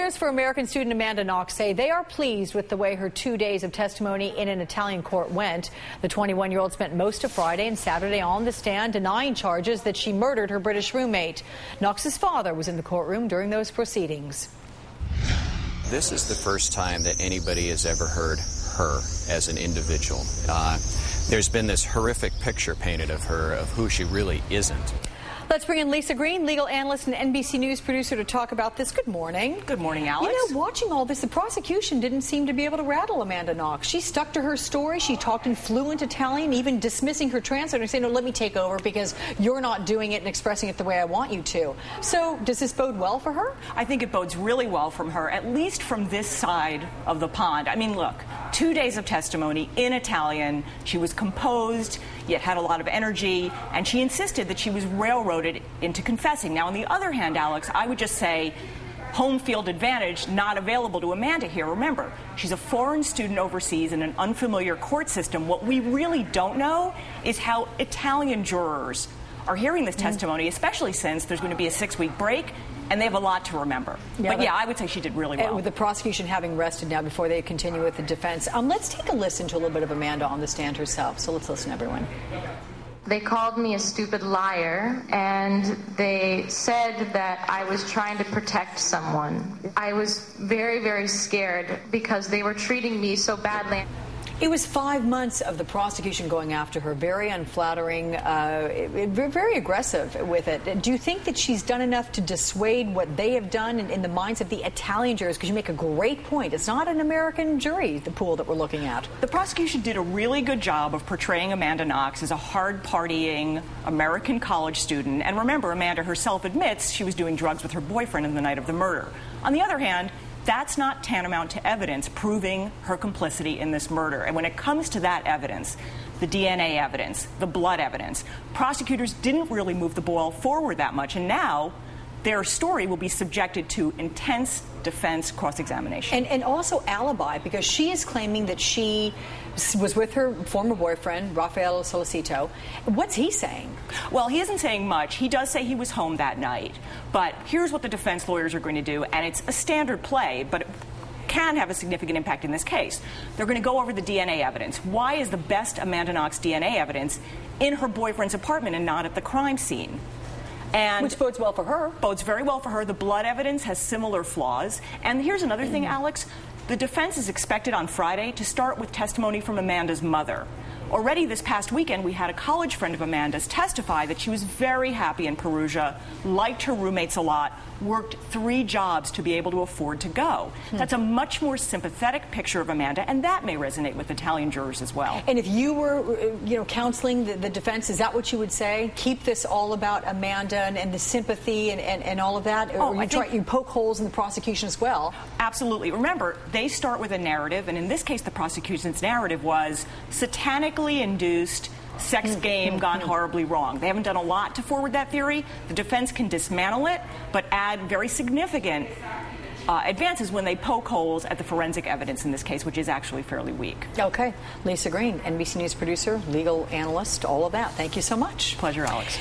Lawyers for American student Amanda Knox say they are pleased with the way her 2 days of testimony in an Italian court went. The 21-year-old spent most of Friday and Saturday on the stand denying charges that she murdered her British roommate. Knox's father was in the courtroom during those proceedings. This is the first time that anybody has ever heard her as an individual. There's been this horrific picture painted of her, of who she really isn't. Let's bring in Lisa Green, legal analyst and NBC News producer, to talk about this. Good morning. Good morning, Alex. You know, watching all this, the prosecution didn't seem to be able to rattle Amanda Knox. She stuck to her story. She talked in fluent Italian, even dismissing her translator and saying, no, let me take over because you're not doing it and expressing it the way I want you to. So does this bode well for her? I think it bodes really well from her, at least from this side of the pond. I mean, look, 2 days of testimony in Italian. She was composed, yet had a lot of energy, and she insisted that she was railroaded into confessing. Now, on the other hand, Alex, I would just say home field advantage not available to Amanda here. Remember, she's a foreign student overseas in an unfamiliar court system. What we really don't know is how Italian jurors are hearing this testimony, especially since there's going to be a 6-week break, and they have a lot to remember. But yeah, I would say she did really well. With the prosecution having rested now before they continue with the defense, let's take a listen to a little bit of Amanda on the stand herself. So let's listen, everyone. They called me a stupid liar, and they said that I was trying to protect someone. I was very, very scared because they were treating me so badly. It was 5 months of the prosecution going after her, very unflattering, very aggressive with it. Do you think that she's done enough to dissuade what they have done in the minds of the Italian jurors? Because you make a great point. It's not an American jury, the pool that we're looking at. The prosecution did a really good job of portraying Amanda Knox as a hard-partying American college student. And remember, Amanda herself admits she was doing drugs with her boyfriend on the night of the murder. On the other hand, that's not tantamount to evidence proving her complicity in this murder. And when it comes to that evidence, the DNA evidence, the blood evidence, prosecutors didn't really move the ball forward that much. And now their story will be subjected to intense defense cross-examination. And also alibi, because she is claiming that she was with her former boyfriend, Rafael Solicito. What's he saying? Well, he isn't saying much. He does say he was home that night. But here's what the defense lawyers are going to do, and it's a standard play, but it can have a significant impact in this case. They're going to go over the DNA evidence. Why is the best Amanda Knox DNA evidence in her boyfriend's apartment and not at the crime scene? And which bodes well for her. Bodes very well for her. The blood evidence has similar flaws. And here's another thing, Alex. The defense is expected on Friday to start with testimony from Amanda's mother. Already this past weekend, we had a college friend of Amanda's testify that she was very happy in Perugia, liked her roommates a lot, worked 3 jobs to be able to afford to go. That's a much more sympathetic picture of Amanda, and that may resonate with Italian jurors as well. And if you were, counseling the defense, is that what you would say? Keep this all about Amanda and the sympathy and all of that? Or you poke holes in the prosecution as well? Absolutely. Remember, they start with a narrative, and in this case, the prosecution's narrative was satanically induced sex game gone horribly wrong. They haven't done a lot to forward that theory. The defense can dismantle it, but add very significant advances when they poke holes at the forensic evidence in this case, which is actually fairly weak. Okay. Lisa Green, NBC News producer, legal analyst, all of that. Thank you so much. Pleasure, Alex.